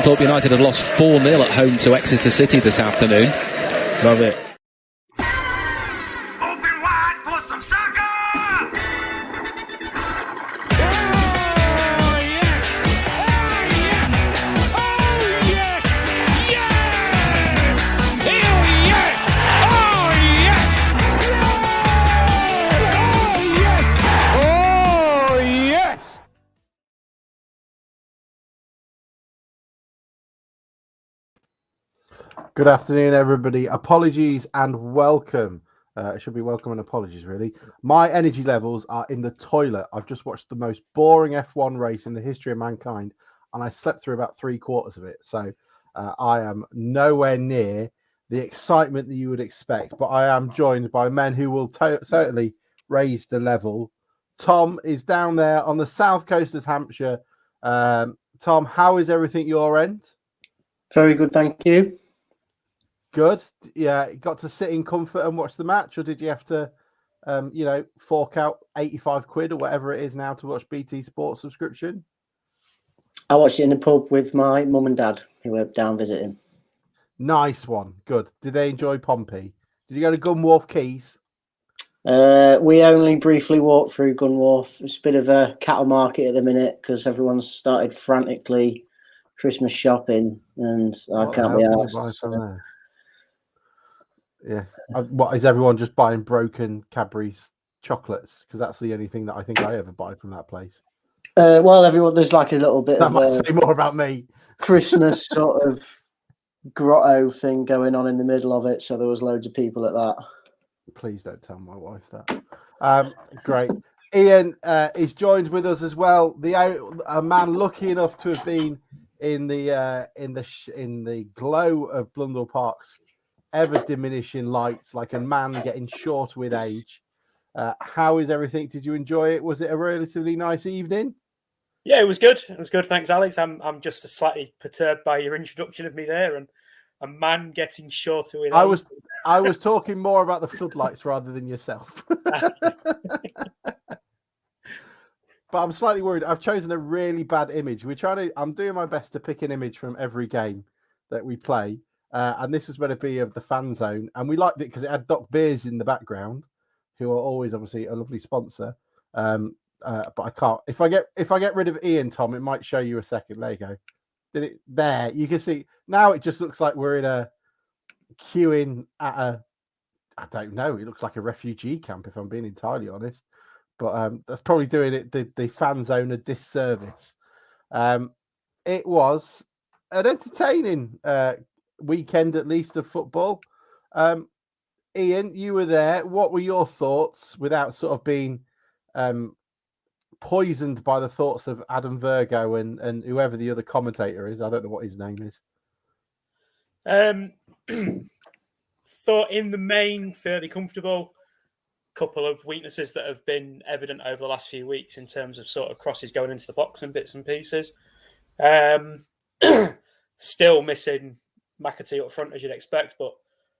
thought United had lost 4-0 at home to Exeter City this afternoon. Love it. Open wide for some soccer! Good afternoon, everybody. Apologies and welcome. It should be welcome and apologies, really. My energy levels are in the toilet. I've just watched the most boring F1 race in the history of mankind, and I slept through about 3/4 of it. So I am nowhere near the excitement that you would expect, but I am joined by men who will certainly raise the level. Tom is down there on the south coast of Hampshire. Tom, how is everything your end? Very good, thank you. Good. Yeah, got to sit in comfort and watch the match, or did you have to, fork out 85 quid or whatever it is now to watch BT Sports subscription? I watched it in the pub with my mum and dad, who were down visiting. Nice one. Good. Did they enjoy Pompey? Did you go to Gunwharf Quays? We only briefly walked through Gunwharf. It's a bit of a cattle market at the minute because everyone's started frantically Christmas shopping, and I can't be asked. Yeah. What is everyone just buying broken Cadbury's chocolates? Because that's the only thing that I think I ever buy from that place. Well, everyone, there's like a little bit that of might say more about me. Christmas sort of grotto thing going on in the middle of it. So there was loads of people at that. Please don't tell my wife that. Great. Ian is joined with us as well. A man lucky enough to have been in the glow of Blundell Park's ever diminishing lights, like a man getting shorter with age. How is everything? Did you enjoy it? Was it a relatively nice evening? Yeah, it was good. It was good. Thanks, Alex. I'm just slightly perturbed by your introduction of me there, and a man getting shorter with age. I was talking more about the floodlights rather than yourself. But I'm slightly worried. I've chosen a really bad image. I'm doing my best to pick an image from every game that we play. And this was going to be of the fan zone. And we liked it because it had Doc Beers in the background, who are always obviously a lovely sponsor. But I can't. If I get rid of Ian, Tom, it might show you a second. There you go. Did it there? You can see now it just looks like we're in a queuing at I don't know. It looks like a refugee camp, if I'm being entirely honest. But that's probably doing it the fan zone a disservice. It was an entertaining weekend, at least, of football. Ian, you were there. What were your thoughts, without sort of being poisoned by the thoughts of Adam Virgo and whoever the other commentator is? I don't know what his name is. Thought in the main fairly comfortable. Couple of weaknesses that have been evident over the last few weeks in terms of sort of crosses going into the box and bits and pieces. Still missing McAtee up front, as you'd expect, but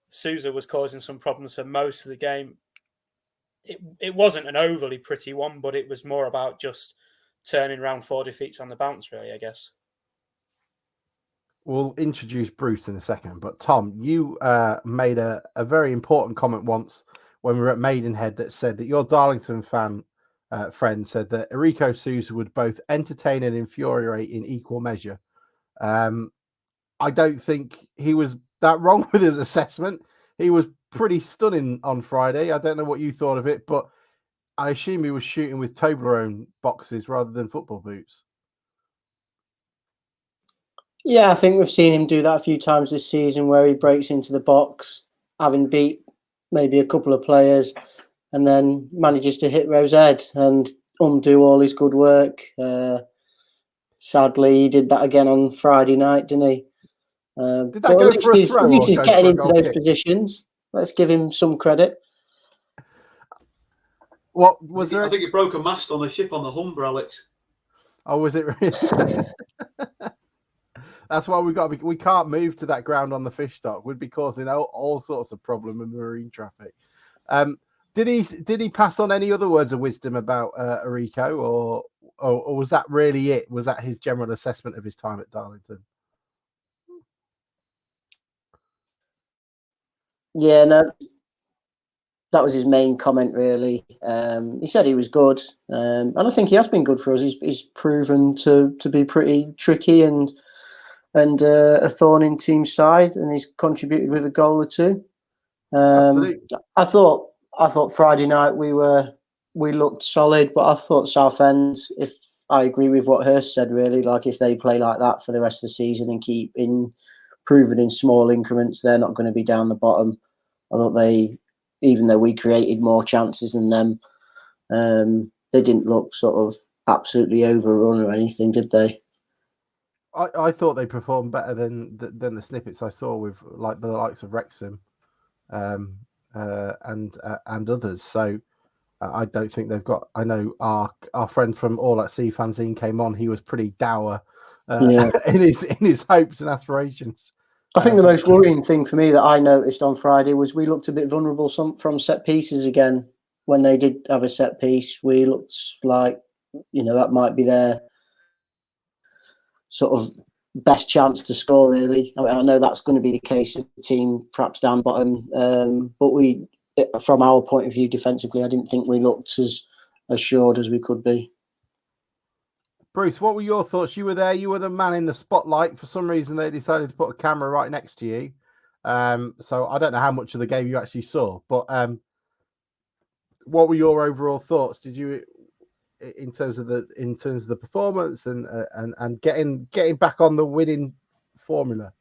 Sousa was causing some problems for most of the game. It wasn't an overly pretty one, but it was more about just turning around 4 defeats on the bounce, really, I guess. We'll introduce Bruce in a second, but Tom, you made a very important comment once when we were at Maidenhead that said that your Darlington fan friend said that Enrico Sousa would both entertain and infuriate in equal measure. I don't think he was that wrong with his assessment. He was pretty stunning on Friday. I don't know what you thought of it, but I assume he was shooting with Toblerone boxes rather than football boots. Yeah, I think we've seen him do that a few times this season where he breaks into the box, having beat maybe a couple of players, and then manages to hit Rose Ed and undo all his good work. Sadly, he did that again on Friday night, didn't he? Did that go for a throw? At least he's getting into those positions. Let's give him some credit. What was there? I think he broke a mast on a ship on the Humber, Alex. Oh, was it really? That's why we can't move to that ground on the fish dock. We'd be causing all sorts of problem in marine traffic. Did he pass on any other words of wisdom about Enrico, or was that really it? Was that his general assessment of his time at Darlington? Yeah, no, that was his main comment, really. He said he was good, and I think he has been good for us. He's proven to be pretty tricky and a thorn in team side, and he's contributed with a goal or two. Absolutely. I thought Friday night we looked solid, but I thought Southend, if I agree with what Hurst said, really, like if they play like that for the rest of the season and keep improving in small increments, they're not going to be down the bottom. I thought even though we created more chances than them, they didn't look sort of absolutely overrun or anything, did they? I thought they performed better than the snippets I saw with like the likes of Wrexham and others. So I don't think they've got. I know our friend from All at Sea Fanzine came on. He was pretty dour in his hopes and aspirations. I think the most worrying thing for me that I noticed on Friday was we looked a bit vulnerable from set pieces again. When they did have a set piece, we looked like, that might be their sort of best chance to score, really. I know that's going to be the case of the team perhaps down bottom, but from our point of view defensively, I didn't think we looked as assured as we could be. Bruce, what were your thoughts? You were there. You were the man in the spotlight. For some reason, they decided to put a camera right next to you. So I don't know how much of the game you actually saw, but what were your overall thoughts? Did you, in terms of the performance and getting back on the winning formula?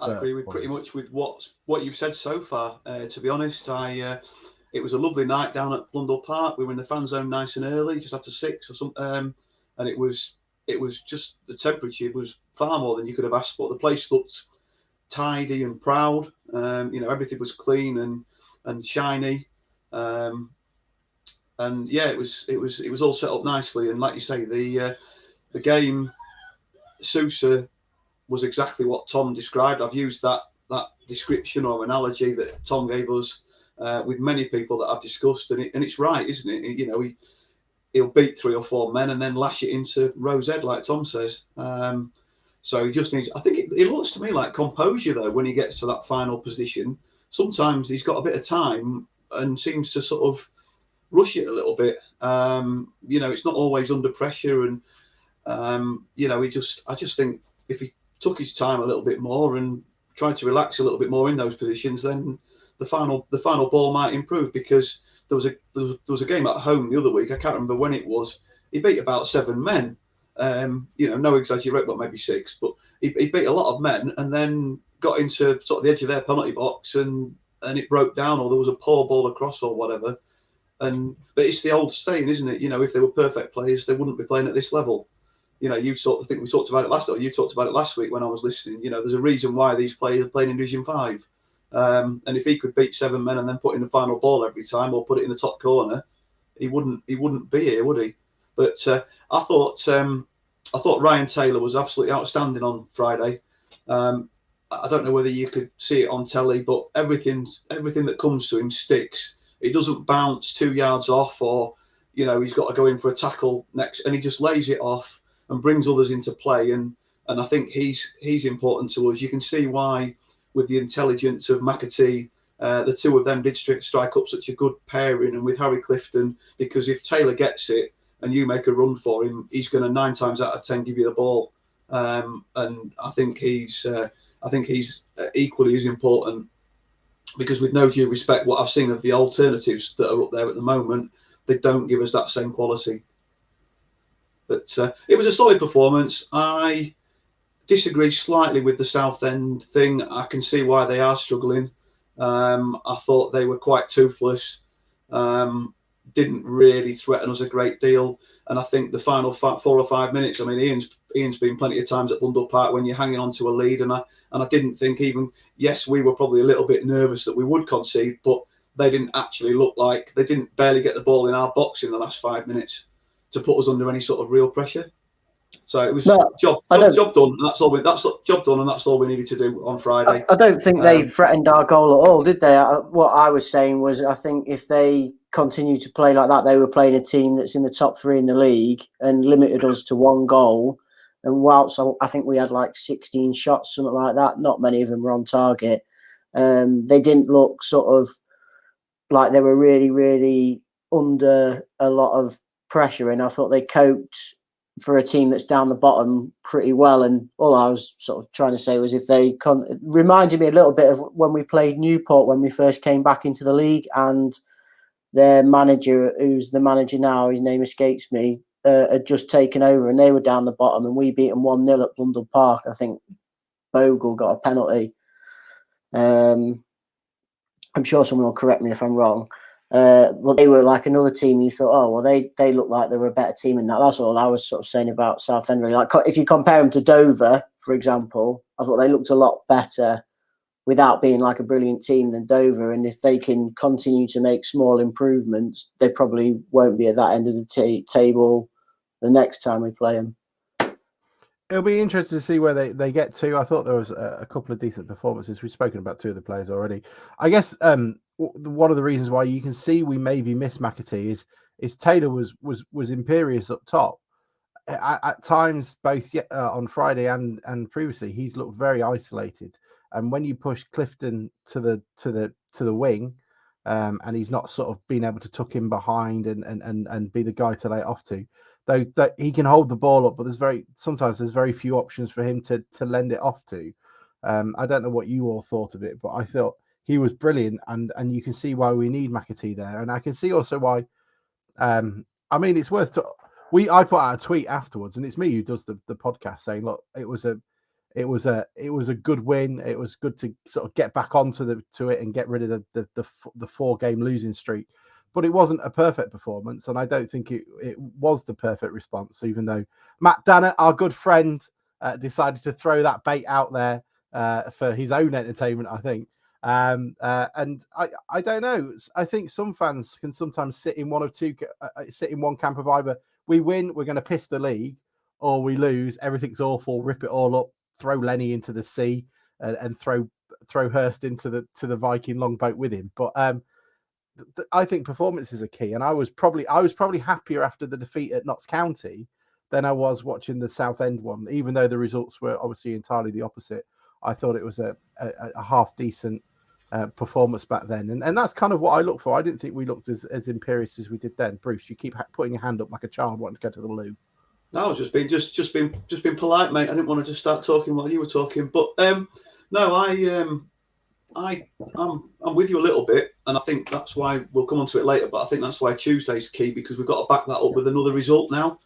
I agree with pretty much with what you've said so far. To be honest, it was a lovely night down at Blundell Park. We were in the fan zone nice and early, just after 6 or something. And it was just, the temperature was far more than you could have asked for. The place looked tidy and proud. Everything was clean and shiny. And yeah, it was all set up nicely. And like you say, the game, Sousa was exactly what Tom described. I've used that description or analogy that Tom gave us with many people that I've discussed, and it's right, isn't it? He'll beat 3 or 4 men and then lash it into Rose Ed, like Tom says. So he just needs. I think it looks to me like composure though when he gets to that final position. Sometimes he's got a bit of time and seems to sort of rush it a little bit. It's not always under pressure, and I just think if he took his time a little bit more and tried to relax a little bit more in those positions, then the final ball might improve. Because there was a game at home the other week. I can't remember when it was. He beat about 7 men. No exaggerate, but maybe 6. But he beat a lot of men, and then got into sort of the edge of their penalty box, and it broke down, or there was a poor ball across, or whatever. But it's the old saying, isn't it? If they were perfect players, they wouldn't be playing at this level. You sort of think we talked about it you talked about it last week when I was listening. There's a reason why these players are playing in Division 5. And if he could beat 7 men and then put in the final ball every time, or put it in the top corner, he wouldn't be here, would he? But I thought Ryan Taylor was absolutely outstanding on Friday. I don't know whether you could see it on telly, but everything that comes to him sticks. It doesn't bounce 2 yards off, or he's got to go in for a tackle next, and he just lays it off and brings others into play. And I think he's important to us. You can see why, with the intelligence of McAtee, the two of them did strike up such a good pairing, and with Harry Clifton, because if Taylor gets it and you make a run for him, he's going to 9 times out of 10 give you the ball. And I think he's equally as important, because with no due respect, what I've seen of the alternatives that are up there at the moment, they don't give us that same quality. But it was a solid performance. I disagree slightly with the Southend thing. I can see why they are struggling. I thought they were quite toothless. Didn't really threaten us a great deal. And I think the final 4 or 5 minutes, I mean, Ian's been plenty of times at Blundell Park when you're hanging on to a lead, and I didn't think yes, we were probably a little bit nervous that we would concede, but they didn't actually look like, they didn't barely get the ball in our box in the last 5 minutes to put us under any sort of real pressure. So it was job done. That's job done, and that's all we needed to do on Friday. I don't think they threatened our goal at all, did they? What I was saying was, I think if they continue to play like that, they were playing a team that's in the top 3 in the league and limited us to 1 goal. And whilst I think we had like 16 shots, something like that, not many of them were on target. They didn't look sort of like they were really, really under a lot of pressure, and I thought they coped for a team that's down the bottom pretty well. And all I was sort of trying to say was if they reminded me a little bit of when we played Newport when we first came back into the league, and their manager, who's the manager now, his name escapes me, had just taken over and they were down the bottom and we beat them 1-0 at Blundell Park. I think Bogle got a penalty. I'm sure someone will correct me if I'm wrong. Well, they were like another team. You thought, oh, well, they look like they were a better team in that. That's all I was sort of saying about Southend. Really. Like if you compare them to Dover, for example, I thought they looked a lot better without being like a brilliant team than Dover. And if they can continue to make small improvements, they probably won't be at that end of the table the next time we play them. It'll be interesting to see where they get to. I thought there was a couple of decent performances. We've spoken about two of the players already. I guess one of the reasons why you can see we maybe miss McAtee is Taylor was imperious up top. At times, both on Friday and previously, he's looked very isolated. And when you push Clifton to the wing, and he's not sort of been able to tuck in behind and be the guy to lay it off to. Though that he can hold the ball up, but sometimes there's very few options for him to lend it off to. I don't know what you all thought of it, but I thought he was brilliant, and you can see why we need McAtee there, and I can see also why. I mean, it's worth. I put out a tweet afterwards, and it's me who does the podcast, saying, "Look, it was a good win. It was good to sort of get back onto it and get rid of the 4-game losing streak." But it wasn't a perfect performance, and I don't think it was the perfect response, even though Matt Dannett, our good friend, decided to throw that bait out there for his own entertainment, I think. And I don't know. I think some fans can sometimes sit in one camp of either we win, we're going to piss the league, or we lose, everything's awful, rip it all up, throw Lenny into the sea, and throw Hurst into the Viking longboat with him. But I think performances are key, and I was probably happier after the defeat at Notts County than I was watching the Southend one, even though the results were obviously entirely the opposite. I thought it was a half decent performance back then, and that's kind of what I look for. I didn't think we looked as imperious as we did then. Bruce, you keep putting your hand up like a child wanting to go to the loo. No, I was just being polite, mate. I didn't want to just start talking while you were talking, but no, I'm with you a little bit, and I think that's why we'll come on to it later. But I think that's why Tuesday's key, because we've got to back that up with another result now.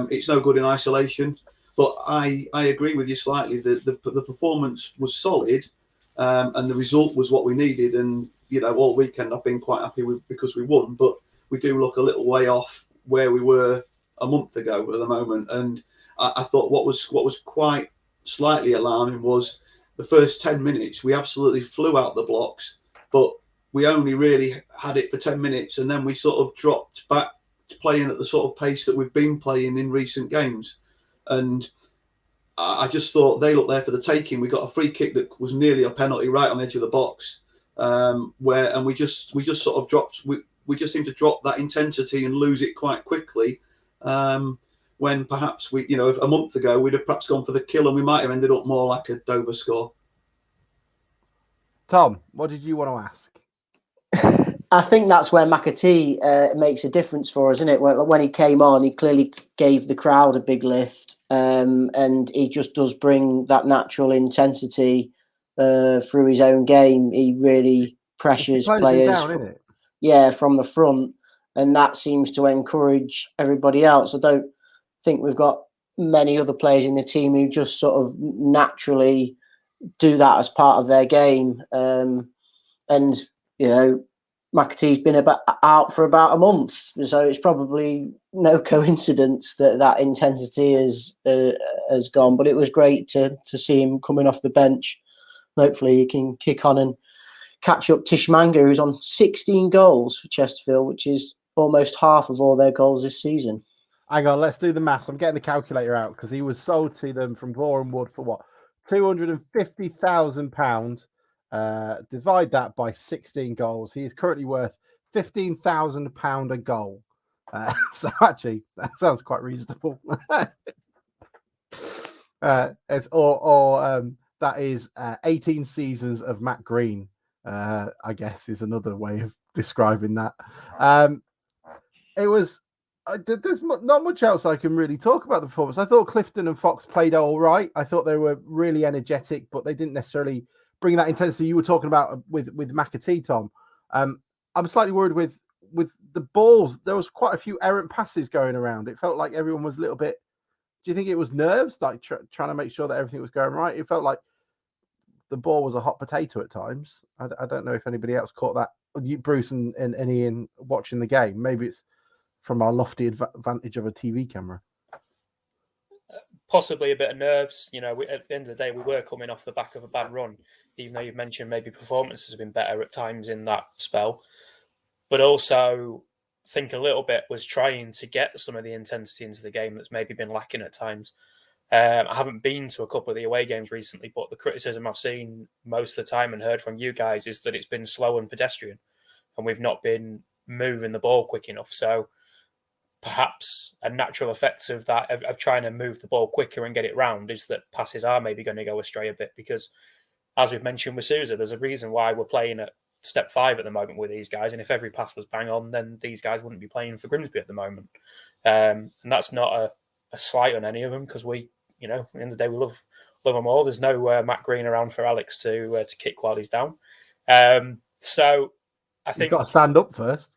It's no good in isolation, but I agree with you slightly. The performance was solid, and the result was what we needed. And all weekend I've been quite happy with because we won, but we do look a little way off where we were a month ago at the moment. And I thought what was quite slightly alarming was the first 10 minutes, we absolutely flew out the blocks, but we only really had it for 10 minutes. And then we sort of dropped back to playing at the sort of pace that we've been playing in recent games. And I just thought they looked there for the taking. We got a free kick that was nearly a penalty right on the edge of the box, and we just sort of dropped. We just seemed to drop that intensity and lose it quite quickly. When perhaps a month ago we'd have perhaps gone for the kill and we might have ended up more like a Dover score. Tom, what did you want to ask? I think that's where McAtee makes a difference for us, isn't it? When he came on, he clearly gave the crowd a big lift, and he just does bring that natural intensity through his own game. He really pressures players from the front, and that seems to encourage everybody else. I don't think we've got many other players in the team who just sort of naturally do that as part of their game. And McAtee's been out for about a month, so it's probably no coincidence that intensity has gone. But it was great to see him coming off the bench. Hopefully he can kick on and catch up Tishmanga, who's on 16 goals for Chesterfield, which is almost half of all their goals this season. Hang on, let's do the maths. I'm getting the calculator out because he was sold to them from Boreham Wood for what? £250,000. Divide that by 16 goals. He is currently worth £15,000 a goal. So actually, that sounds quite reasonable. It's that is 18 seasons of Matt Green, I guess is another way of describing that. It was, there's not much else I can really talk about the performance. I thought Clifton and Fox played all right. I thought they were really energetic, but they didn't necessarily bring that intensity you were talking about with McAtee, Tom. I'm slightly worried with the balls. There was quite a few errant passes going around. It felt like everyone was a little bit. Do you think it was nerves, like trying to make sure that everything was going right? It felt like the ball was a hot potato at times. I don't know if anybody else caught that. Bruce and Ian watching the game. Maybe it's from our lofty advantage of a TV camera. Possibly a bit of nerves. You know, at the end of the day, we were coming off the back of a bad run, even though you've mentioned maybe performances have been better at times in that spell. But also, I think a little bit was trying to get some of the intensity into the game that's maybe been lacking at times. I haven't been to a couple of the away games recently, but the criticism I've seen most of the time and heard from you guys is that it's been slow and pedestrian, and we've not been moving the ball quick enough. So perhaps a natural effect of that, of trying to move the ball quicker and get it round, is that passes are maybe going to go astray a bit, because as we've mentioned with Sousa, there's a reason why we're playing at step 5 at the moment with these guys. And if every pass was bang on, then these guys wouldn't be playing for Grimsby at the moment. And that's not a slight on any of them, because we, you know, at the end of the day, we love them all. There's no Matt Green around for Alex to kick while he's down. So I think he's got to stand up first.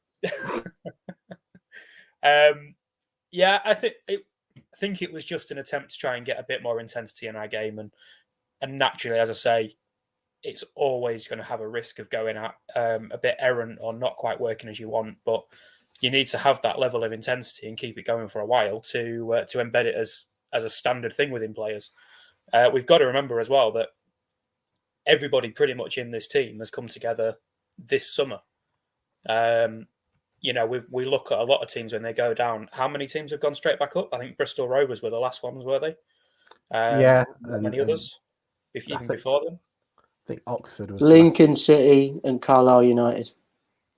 Yeah, I think it was just an attempt to try and get a bit more intensity in our game, and naturally, as I say, it's always going to have a risk of going at a bit errant or not quite working as you want. But you need to have that level of intensity and keep it going for a while to embed it as a standard thing within players. We've got to remember as well that everybody pretty much in this team has come together this summer. You know, we look at a lot of teams when they go down. How many teams have gone straight back up? I think Bristol Rovers were the last ones, were they? Yeah. Many others, even before them. I think Oxford was Lincoln City and Carlisle United.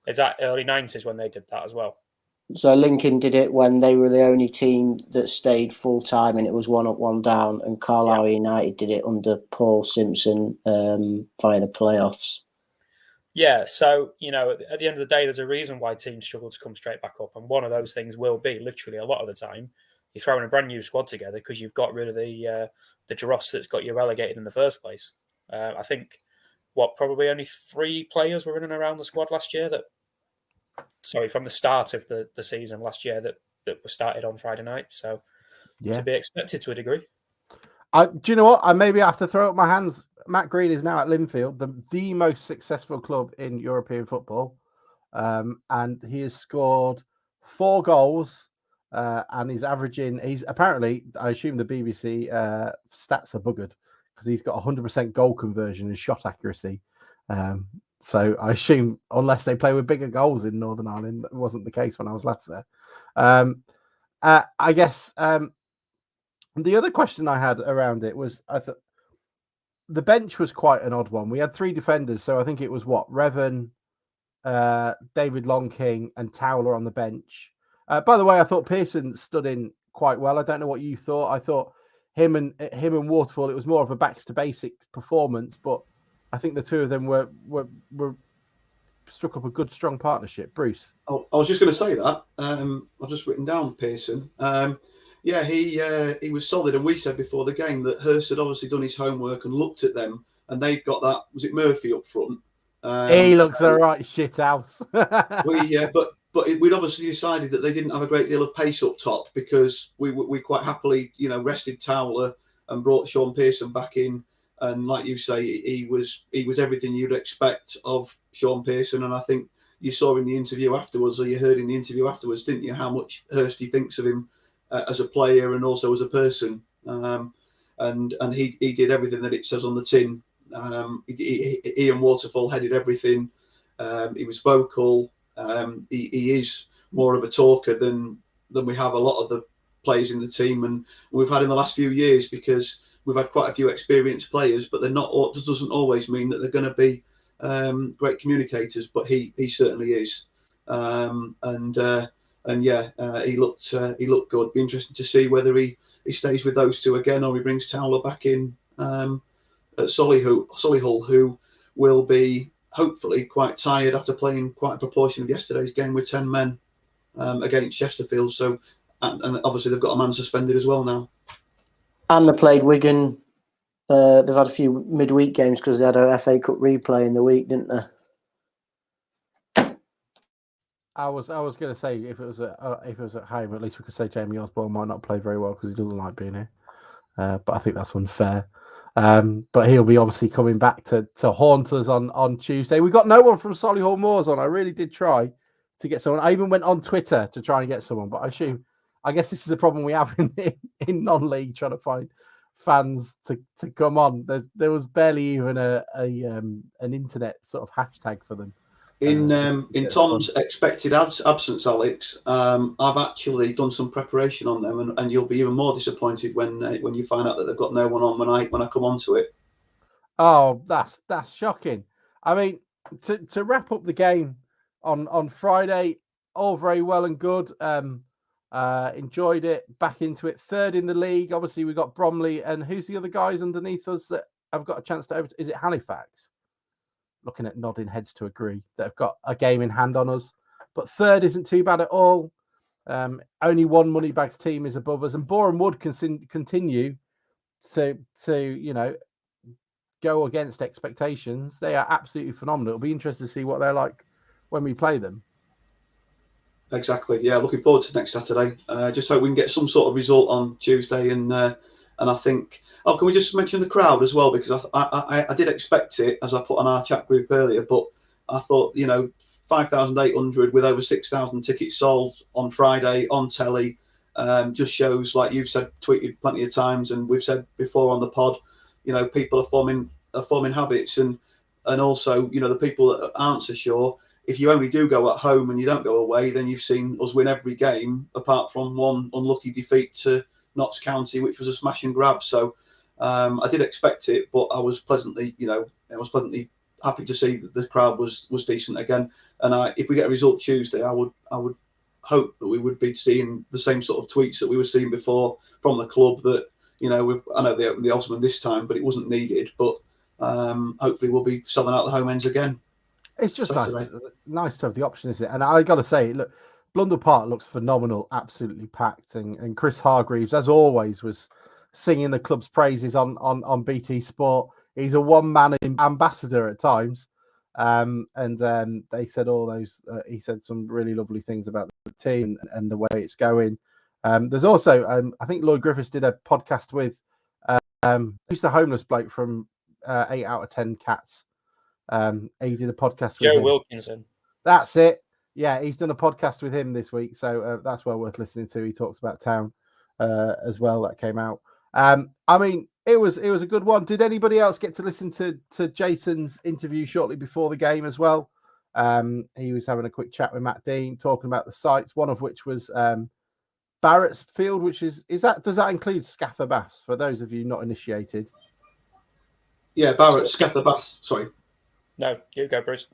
Is that early 90s when they did that as well? So Lincoln did it when they were the only team that stayed full time, and it was 1 up, 1 down. And Carlisle United did it under Paul Simpson via the playoffs. Yeah, so, you know, at the end of the day, there's a reason why teams struggle to come straight back up. And one of those things will be, literally a lot of the time, you're throwing a brand new squad together because you've got rid of the dross that's got you relegated in the first place. I think, probably only 3 players were in and around the squad last year from the start of the season last year that were started on Friday night. So to be expected to a degree. Do you know what? I maybe have to throw up my hands. Matt Green is now at Linfield, the most successful club in European football. And he has scored 4 goals and he's averaging, apparently, I assume the BBC stats are buggered because he's got 100% goal conversion and shot accuracy. So I assume unless they play with bigger goals in Northern Ireland, that wasn't the case when I was last there. I guess the other question I had around it was, I thought the bench was quite an odd one. We had 3 defenders, so I think it was Revan, David Longking, and Towler on the bench. By the way, I thought Pearson stood in quite well. I don't know what you thought. I thought him and Waterfall, it was more of a backs to basic performance, but I think the 2 of them were struck up a good, strong partnership. Bruce? Oh, I was just going to say that. I've just written down Pearson. Yeah, he was solid, and we said before the game that Hurst had obviously done his homework and looked at them, and they've got that. Was it Murphy up front? He looks a right shit house. But we'd obviously decided that they didn't have a great deal of pace up top because we quite happily, you know, rested Towler and brought Sean Pearson back in. And like you say, he was everything you'd expect of Sean Pearson. And I think you saw in the interview afterwards, or you heard in the interview afterwards, didn't you, how much Hursty thinks of him as a player and also as a person. And he did everything that it says on the tin. Ian Waterfall headed everything. He was vocal. He is more of a talker than we have a lot of the players in the team, and we've had in the last few years, because we've had quite a few experienced players, but they're not. It doesn't always mean that they're going to be great communicators. But he certainly is. He looked good. Be interesting to see whether he stays with those 2 again, or he brings Towler back in Solihull, who will be hopefully quite tired after playing quite a proportion of yesterday's game with 10 men against Chesterfield. So, and obviously they've got a man suspended as well now. And they played Wigan. They've had a few midweek games because they had a FA Cup replay in the week, didn't they? I was going to say if it was at home, at least we could say Jamie Osborne might not play very well because he doesn't like being here. But I think that's unfair. But he'll be obviously coming back to haunt us on Tuesday. We got no one from Solihull Moors on. I really did try to get someone. I even went on Twitter to try and get someone, but I guess this is a problem we have in non-league, trying to find fans to come on. There was barely even an internet sort of hashtag for them. In Tom's expected absence, Alex, I've actually done some preparation on them, and you'll be even more disappointed when you find out that they've got no one on when I come onto it. Oh, that's shocking. I mean, to wrap up the game on Friday, all very well and good. Enjoyed it. Back into it. Third in the league. Obviously, we got Bromley, and who's the other guys underneath us that have got a chance to? Is it Halifax? Looking at nodding heads to agree that have got a game in hand on us. But third isn't too bad at all. Only one Moneybags team is above us, and Boreham Wood can continue to go against expectations. They are absolutely phenomenal. It'll be interesting to see what they're like when we play them. Exactly. Yeah, looking forward to next Saturday. Just hope we can get some sort of result on Tuesday, and I think. Oh, can we just mention the crowd as well? Because I did expect it, as I put on our chat group earlier, but I thought 5,800 with over 6,000 tickets sold on Friday on telly just shows, like you've said, tweeted plenty of times, and we've said before on the pod, people are forming habits, and also the people that aren't so sure. If you only do go at home and you don't go away, then you've seen us win every game apart from one unlucky defeat to Notts County, which was a smash and grab. So I did expect it, but I was pleasantly happy to see that the crowd was decent again. And if we get a result Tuesday, I would hope that we would be seeing the same sort of tweets that we were seeing before from the club. That I know the Osman this time, but it wasn't needed. But hopefully we'll be selling out the home ends again. It's just nice to have the option, isn't it? And I got to say, look, Blundell Park looks phenomenal, absolutely packed. And Chris Hargreaves, as always, was singing the club's praises on BT Sport. He's a one-man ambassador at times. They said all those, he said some really lovely things about the team and the way it's going. There's also, I think Lloyd Griffiths did a podcast with, who's the homeless bloke from 8 out of 10 Cats. He did a podcast with Joe him. Wilkinson. That's it. Yeah, he's done a podcast with him this week, so that's well worth listening to. He talks about town as well. That came out. I mean, it was a good one. Did anybody else get to listen to Jason's interview shortly before the game as well? He was having a quick chat with Matt Dean, talking about the sites. One of which was Barrett's Field, which does that include Scather Baths for those of you not initiated? Yeah, Barrett's Scather Baths. Sorry. No, you go, Bruce.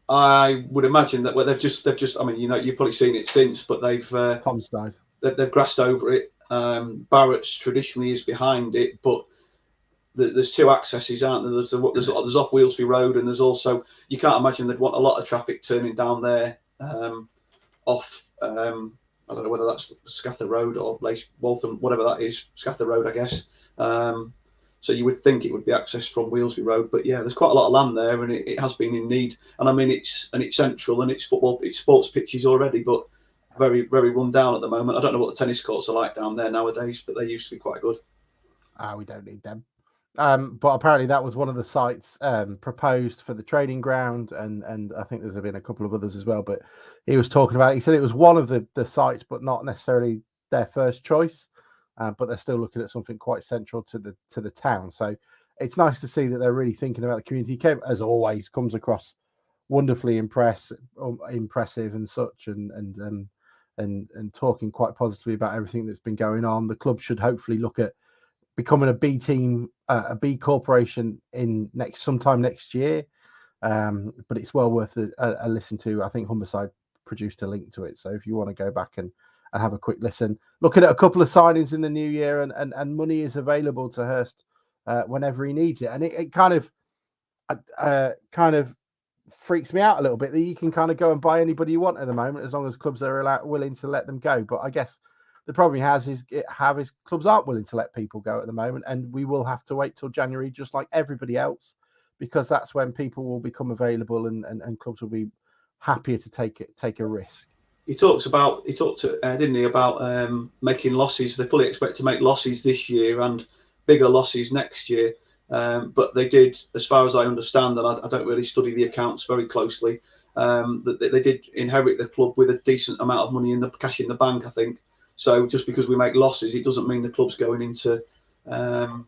I would imagine that they've just. I mean, you've probably seen it since, but they've Tom's died. They've grassed over it. Barrett's traditionally is behind it, but there's two accesses, aren't there? There's off Wheelsby Road, and there's also, you can't imagine they'd want a lot of traffic turning down there off. I don't know whether that's Scather Road or Waltham, whatever that is, Scather Road, I guess. So you would think it would be accessed from Wheelsby Road, but yeah, there's quite a lot of land there, and it has been in need. And I mean, it's central, and it's sports pitches already, but very, very run down at the moment. I don't know what the tennis courts are like down there nowadays, but they used to be quite good. We don't need them. But apparently that was one of the sites proposed for the training ground, and I think there's been a couple of others as well. But he was talking about, he said it was one of the sites, but not necessarily their first choice. But they're still looking at something quite central to the town. So it's nice to see that they're really thinking about the community. As always, comes across wonderfully impressive and such, and talking quite positively about everything that's been going on. The club should hopefully look at becoming a B team, a B corporation sometime next year. But it's well worth a listen to. I think Humberside produced a link to it. So if you want to go back and have a quick listen, looking at a couple of signings in the new year, and money is available to Hurst whenever he needs it. And it kind of freaks me out a little bit that you can kind of go and buy anybody you want at the moment, as long as clubs are willing to let them go. But I guess the problem he has is clubs aren't willing to let people go at the moment, and we will have to wait till January, just like everybody else, because that's when people will become available and clubs will be happier to take a risk. He talked, didn't he, about making losses. They fully expect to make losses this year and bigger losses next year. But they did, as far as I understand, and I don't really study the accounts very closely, that they did inherit the club with a decent amount of money in the cash in the bank, I think. So just because we make losses, it doesn't mean the club's going into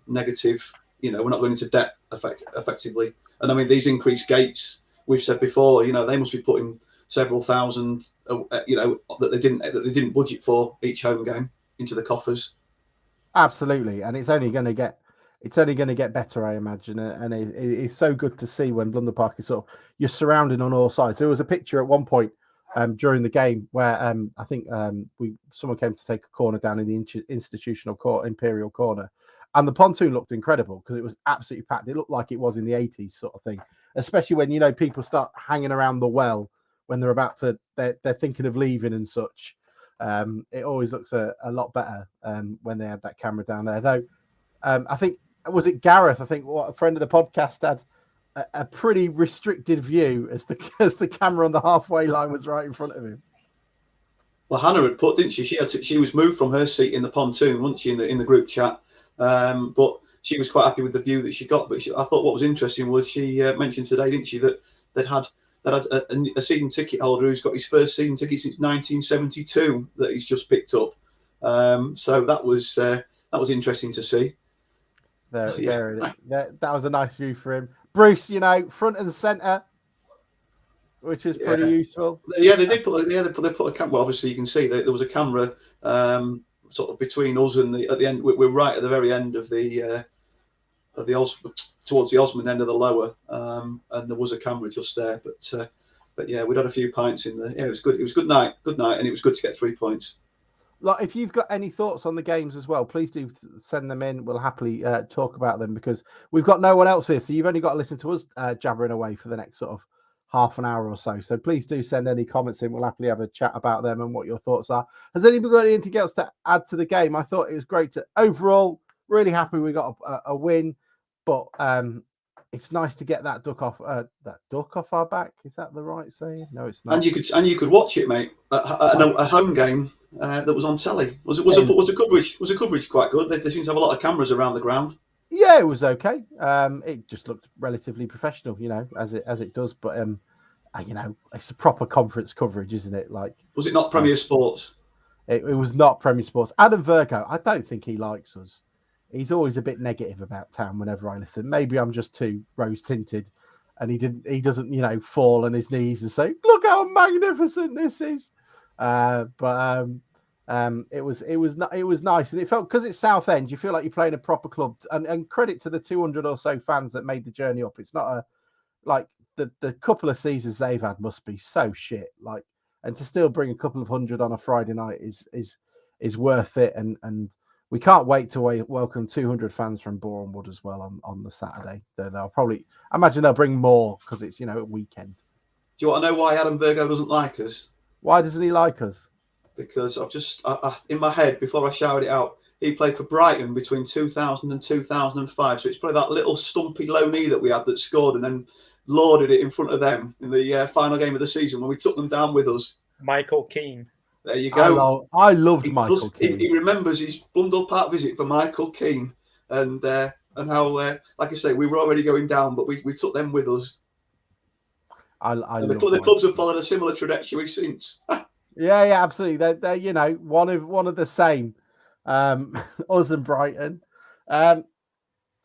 negative. We're not going into debt effectively. And I mean, these increased gates, we've said before, they must be putting several thousand, that they didn't budget for each home game into the coffers. Absolutely, and it's only going to get better, I imagine. And it's so good to see when Blunder Park is you're surrounded on all sides. There was a picture at one point during the game where I think someone came to take a corner down in the institutional court, Imperial Corner, and the pontoon looked incredible because it was absolutely packed. It looked like it was in the 80s sort of thing, especially when people start hanging around the well when they're thinking of leaving and such. It always looks a lot better when they had that camera down there, though. I think, was it Gareth? I think a friend of the podcast had a pretty restricted view as the camera on the halfway line was right in front of him. Well, Hannah had put, didn't she? She was moved from her seat in the pontoon, wasn't she, in the group chat? But she was quite happy with the view that she got. But I thought what was interesting was she mentioned today, didn't she, that they'd had a season ticket holder who's got his first season ticket since 1972 that he's just picked up. So that was interesting to see. That was a nice view for him. Bruce, front and centre, which is pretty useful. Yeah, they did put a camera. Well, obviously, you can see that there was a camera sort of between us and at the end. We're right at the very end of the towards the Osmond end of the lower, and there was a camera just there. But yeah, we'd had a few pints in there. Yeah, it was good. It was good night, and it was good to get 3 points. Like, if you've got any thoughts on the games as well, please do send them in. We'll happily talk about them because we've got no one else here. So you've only got to listen to us jabbering away for the next sort of half an hour or so. So please do send any comments in. We'll happily have a chat about them and what your thoughts are. Has anybody got anything else to add to the game? I thought it was great. Overall, really happy we got a win, but it's nice to get that duck off our back. Is that the right saying? No, it's not. And you could watch it, mate. A home game that was on telly. Was the coverage quite good? They seem to have a lot of cameras around the ground. Yeah, it was okay. It just looked relatively professional, as it does. But it's a proper conference coverage, isn't it? Like, was it not Premier Sports? It was not Premier Sports. Adam Virgo, I don't think he likes us. He's always a bit negative about Town whenever I listen. Maybe I'm just too rose tinted, and he doesn't fall on his knees and say, "Look how magnificent this is." But it was nice, and it felt, because it's Southend, you feel like you're playing a proper club. And credit to the 200 or so fans that made the journey up. It's not the couple of seasons they've had must be so shit. And to still bring a couple of hundred on a Friday night is worth it. And we can't wait to welcome 200 fans from Boreham Wood as well on the Saturday. They'll probably, I imagine they'll bring more because it's, a weekend. Do you want to know why Adam Virgo doesn't like us? Why doesn't he like us? Because I in my head, before I shouted it out, he played for Brighton between 2000 and 2005. So it's probably that little stumpy low knee that we had that scored and then lauded it in front of them in the final game of the season when we took them down with us. Michael Keane. There you go. I loved Michael Keane. He remembers his Blundell Park visit for Michael Keane and how, like I say, we were already going down, but we took them with us. The clubs have followed a similar trajectory since. Yeah, absolutely. They're one of the same. Us and Brighton.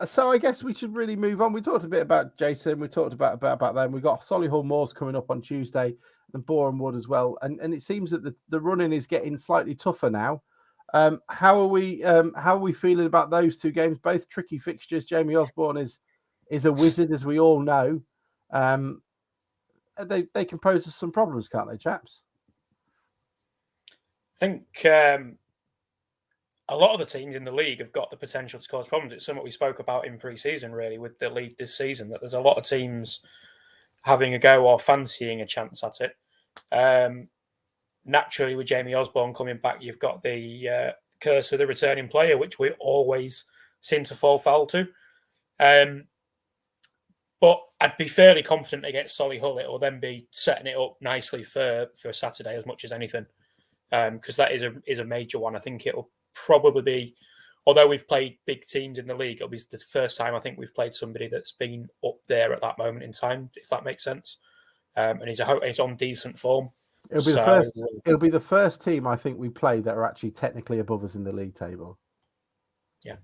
So I guess we should really move on. We talked a bit about Jason. We talked about them. We've got Solihull Moors coming up on Tuesday and Boreham Wood as well. And it seems that the running is getting slightly tougher now. How are we feeling about those two games? Both tricky fixtures. Jamie Osborne is a wizard, as we all know. They can pose us some problems, can't they, chaps? I think a lot of the teams in the league have got the potential to cause problems. It's something we spoke about in pre-season, really, with the league this season, that there's a lot of teams having a go or fancying a chance at it. Naturally, with Jamie Osborne coming back, you've got the curse of the returning player, which we always seem to fall foul to. But I'd be fairly confident against Solihull. It will then be setting it up nicely for Saturday as much as anything, because that is a major one. I think it'll probably be, although we've played big teams in the league, it'll be the first time I think we've played somebody that's been up there at that moment in time, if that makes sense. And he's on decent form. It'll be the first team I think we play that are actually technically above us in the league table. Yeah.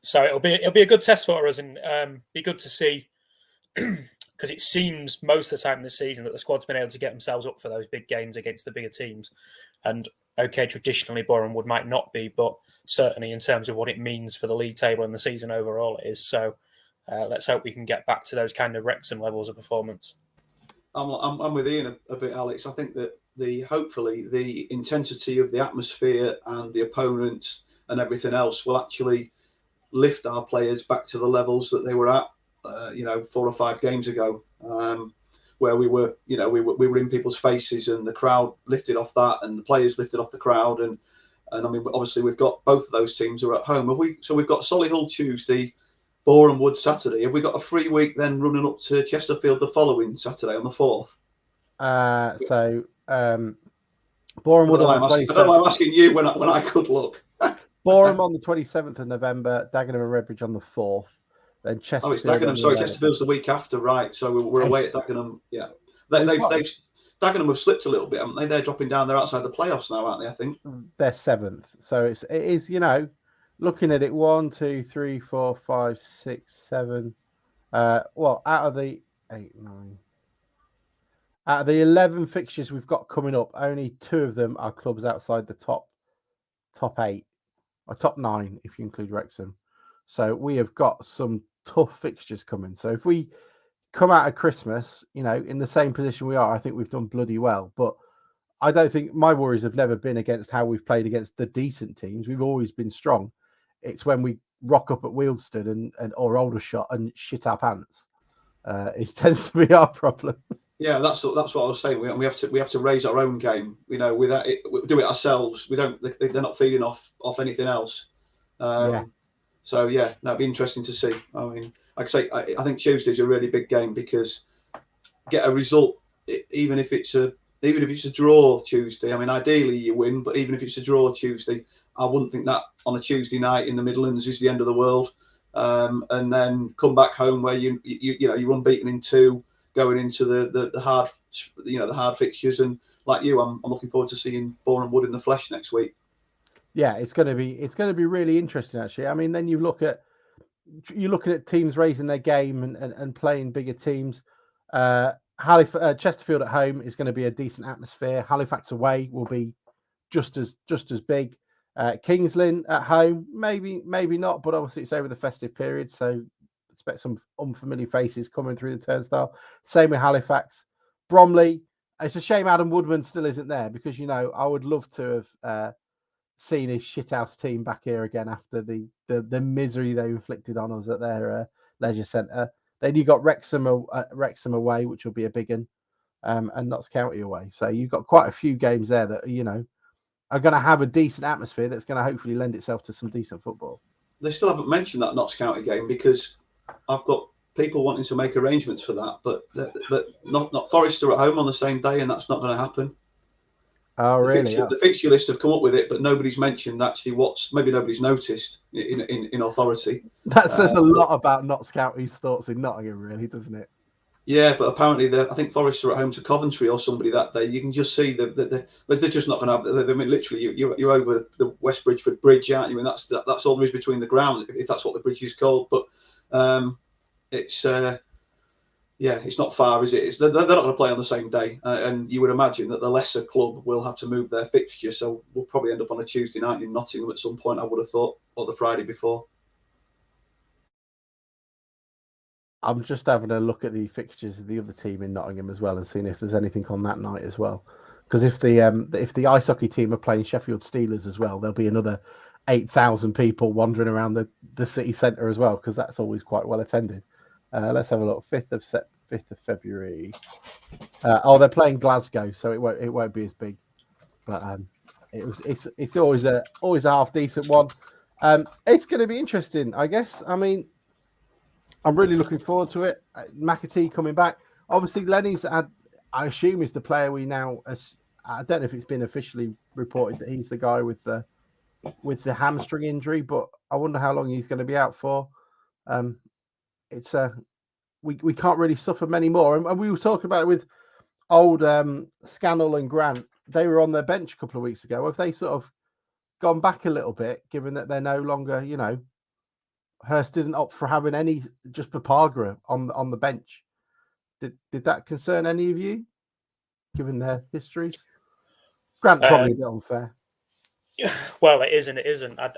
So it'll be a good test for us, and be good to see, because it seems most of the time this season that the squad's been able to get themselves up for those big games against the bigger teams. And okay, traditionally Boreham Wood might not be, but certainly in terms of what it means for the league table and the season overall, it is. So let's hope we can get back to those kind of Wrexham levels of performance. I'm with Ian a bit, Alex. I think that hopefully the intensity of the atmosphere and the opponents and everything else will actually lift our players back to the levels that they were at, 4 or 5 games ago, where we were in people's faces and the crowd lifted off that and the players lifted off the crowd. And I mean, obviously we've got both of those teams who are at home. So we've got Solihull Tuesday, Boreham Wood Saturday. Have we got a free week then running up to Chesterfield the following Saturday on the 4th? Boreham Wood on the 27th. I don't know why I'm asking you when I could look. Boreham on the 27th of November, Dagenham and Redbridge on the 4th. Then Chesterfield. Oh, it's Dagenham. Sorry, Chesterfield's the week after, right? So we're away at Dagenham. Yeah, Dagenham have slipped a little bit, haven't they? They're dropping down. They're outside the playoffs now, aren't they? I think they're 7th. So it is looking at it 1, 2, 3, 4, 5, 6, 7. Out of the 8, 9. Out of the 11 fixtures we've got coming up, only 2 of them are clubs outside the top 8. Or top 9, if you include Wrexham. So we have got some tough fixtures coming. So if we come out of Christmas, in the same position we are, I think we've done bloody well. But I don't think my worries have never been against how we've played against the decent teams. We've always been strong. It's when we rock up at Wealdstone or Aldershot and shit our pants. It tends to be our problem. Yeah, that's what I was saying. We have to raise our own game. We do it ourselves. They're not feeding off anything else. So yeah, that'd be interesting to see. I mean, like I say, I think Tuesday's a really big game because get a result, even if it's a draw Tuesday. I mean, ideally you win, but even if it's a draw Tuesday, I wouldn't think that on a Tuesday night in the Midlands is the end of the world. And then come back home where you're unbeaten in 2. Going into the hard, the hard fixtures, and like you, I'm looking forward to seeing Boreham Wood in the flesh next week. Yeah, it's going to be really interesting actually. I mean, then you're looking at teams raising their game and playing bigger teams. Chesterfield at home is going to be a decent atmosphere. Halifax away will be just as big. Kings Lynn at home, maybe not, but obviously it's over the festive period, so expect some unfamiliar faces coming through the turnstile. Same with Halifax. Bromley, it's a shame Adam Woodman still isn't there because, I would love to have seen his shithouse team back here again after the misery they inflicted on us at their leisure centre. Then you got Wrexham away, which will be a big one, and Notts County away. So you've got quite a few games there that, are going to have a decent atmosphere that's going to hopefully lend itself to some decent football. They still haven't mentioned that Notts County game because I've got people wanting to make arrangements for that, but not Forest are at home on the same day, and that's not going to happen. Oh, really? The fixture list have come up with it, but nobody's mentioned actually maybe nobody's noticed in authority. That says a lot about Notts County's thoughts in Nottingham, really, doesn't it? Yeah, but apparently I think Forest are at home to Coventry or somebody that day. You can just see that they're just not going to have. I mean, literally, you're over the West Bridgeford Bridge, aren't you? And that's all there is between the ground, if that's what the bridge is called. But it's not far, is it? They're not going to play on the same day, and you would imagine that the lesser club will have to move their fixture. So we'll probably end up on a Tuesday night in Nottingham at some point, I would have thought, or the Friday before. I'm just having a look at the fixtures of the other team in Nottingham as well and seeing if there's anything on that night as well. Because if the ice hockey team are playing Sheffield Steelers as well, there'll be another 8,000 people wandering around the city centre as well, because that's always quite well attended. Let's have a look. 5th of February. They're playing Glasgow, so it won't be as big, but it's always a half decent one. It's going to be interesting, I guess. I mean, I'm really looking forward to it. McAtee coming back. Obviously, Lenny's I assume is the player we now. I don't know if it's been officially reported that he's the guy with the hamstring injury, but I wonder how long he's going to be out for. It's we can't really suffer many more, and we were talking about it with old Scannell and Grant. They were on their bench a couple of weeks ago. Have they sort of gone back a little bit, given that they're no longer, Hurst didn't opt for having any, just Papagra on the bench? Did that concern any of you, given their histories? Grant probably a bit unfair. Well, it is and it isn't. I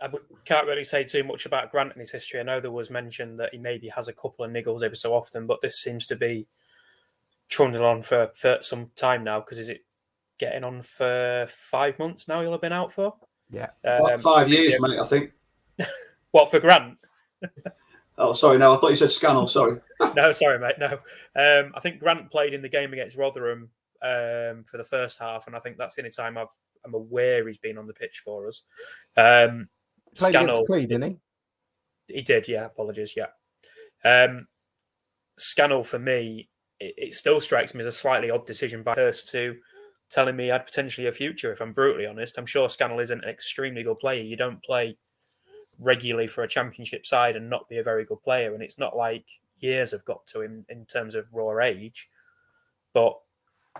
can't really say too much about Grant and his history. I know there was mention that he maybe has a couple of niggles every so often, but this seems to be trundling on for some time now, because is it getting on for 5 months now he'll have been out for? Yeah. 5 years, mate, I think. What, for Grant? Oh, sorry, no, I thought you said Scannell, sorry. No, sorry, mate, no. I think Grant played in the game against Rotherham for the first half, and I think that's the only time I'm aware he's been on the pitch for us. Played Scannell, against Clee, didn't he? He did, yeah, apologies, yeah. Scannell, for me, it still strikes me as a slightly odd decision by Hurst to telling me he had potentially a future, if I'm brutally honest. I'm sure Scannell isn't an extremely good player. You don't play regularly for a championship side and not be a very good player, and it's not like years have got to him in terms of raw age, but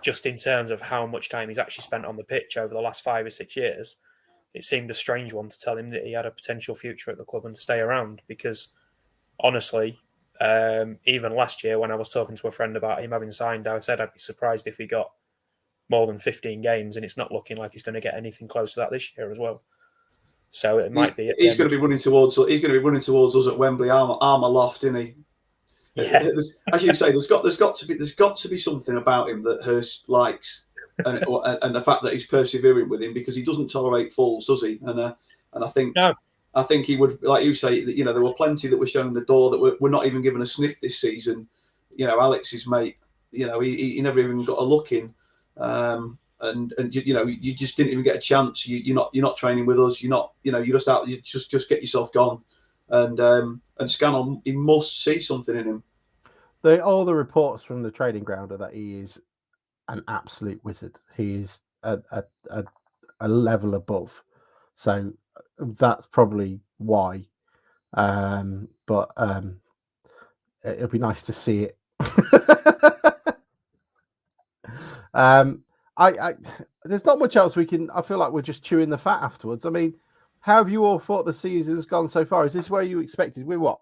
just in terms of how much time he's actually spent on the pitch over the last 5 or 6 years, it seemed a strange one to tell him that he had a potential future at the club and to stay around, because honestly, even last year when I was talking to a friend about him having signed, I said I'd be surprised if he got more than 15 games, and it's not looking like he's going to get anything close to that this year as well. So it might be. He's going to be running towards. He's going to be running towards us at Wembley armour loft, isn't he? Yeah. As you say, there's got to be something about him that Hurst likes, and the fact that he's persevering with him, because he doesn't tolerate fools, does he? And I think no. I think he would, like you say, that there were plenty that were shown the door that were not even given a sniff this season. Alex's mate, he never even got a look in. And you just didn't even get a chance. You're not training with us. You're not. You're just out. You just get yourself gone. And Scannell, he must see something in him. All the reports from the training ground are that he is an absolute wizard. He is a level above. So that's probably why. But it'll be nice to see it. There's not much else we can. I feel like we're just chewing the fat afterwards. I mean, how have you all thought the season's gone so far? Is this where you expected? We're what,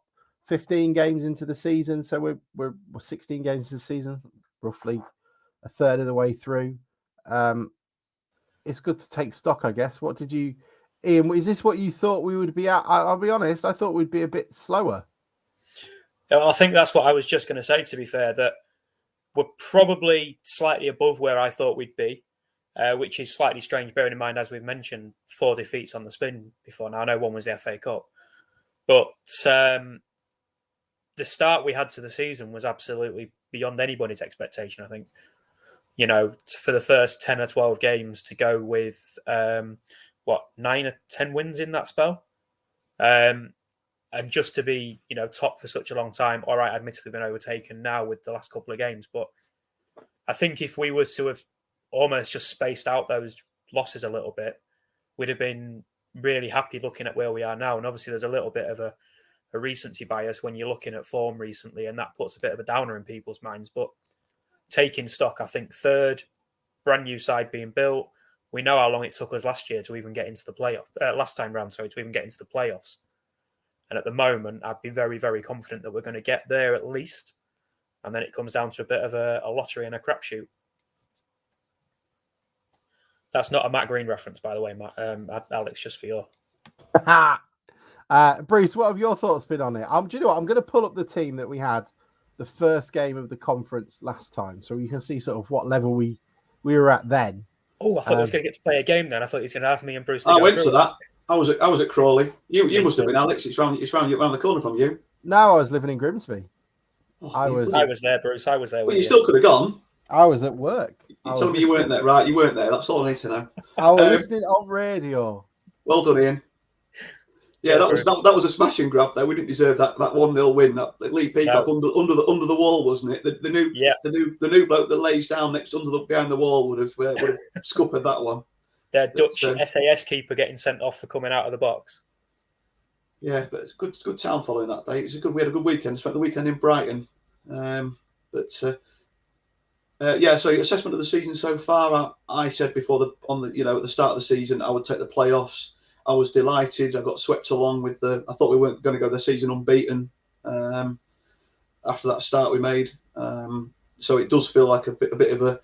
15 games into the season, so we're 16 games into the season, roughly a third of the way through. It's good to take stock, I guess. What did you, Ian? Is this what you thought we would be at? I'll be honest, I thought we'd be a bit slower. I think that's what I was just going to say. To be fair, that we're probably slightly above where I thought we'd be, which is slightly strange, bearing in mind, as we've mentioned, 4 defeats on the spin before now. I know one was the FA Cup. But the start we had to the season was absolutely beyond anybody's expectation, I think. For the first 10 or 12 games to go with, 9 or 10 wins in that spell. And just to be, top for such a long time, all right, admittedly been overtaken now with the last couple of games. But I think if we were to have almost just spaced out those losses a little bit, we'd have been really happy looking at where we are now. And obviously there's a little bit of a recency bias when you're looking at form recently, and that puts a bit of a downer in people's minds. But taking stock, I think third, brand new side being built. We know how long it took us last year to even get into the playoff. Last time round, to even get into the playoffs. And at the moment, I'd be very, very confident that we're going to get there at least. And then it comes down to a bit of a lottery and a crapshoot. That's not a Matt Green reference, by the way, Matt. Alex, just for your... Bruce, what have your thoughts been on it? Do you know what? I'm going to pull up the team that we had the first game of the conference last time, so you can see sort of what level we were at then. Oh, I thought I was going to get to play a game then. I thought he was going to ask me and Bruce to I go went through to it. that. I was at Crawley. You Me must have too. been, Alex. It's round the corner from you. No, I was living in Grimsby. Oh, I was there, Bruce. I was there Well, with you you. still could have gone. I was at work. You told me you weren't there, right? You weren't there. That's all I need to know. I was listening on radio. Well done, Ian. Yeah, Cheers, that was a smash and grab though. We didn't deserve that 1-0 win. That Lee Peacock under the wall, wasn't it? The new bloke that lays down behind the wall would have scuppered that one. Their Dutch SAS keeper getting sent off for coming out of the box. Yeah, but it's good town following that day. We had a good weekend. Spent the weekend in Brighton. So your assessment of the season so far. I said before at the start of the season I would take the playoffs. I was delighted. I got swept along with I thought we weren't going to go the season unbeaten after that start we made. So it does feel like a bit of a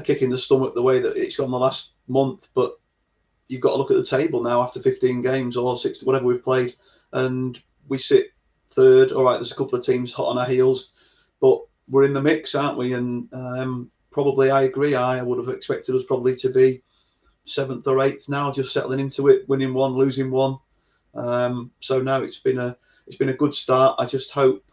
kick in the stomach the way that it's gone the last month. But you've got to look at the table now after 15 games or 60, whatever we've played, and we sit third. All right, there's a couple of teams hot on our heels, but we're in the mix, aren't we? And probably, I agree. I would have expected us probably to be 7th or 8th now, just settling into it, winning one, losing one. So now it's been a good start. I just hope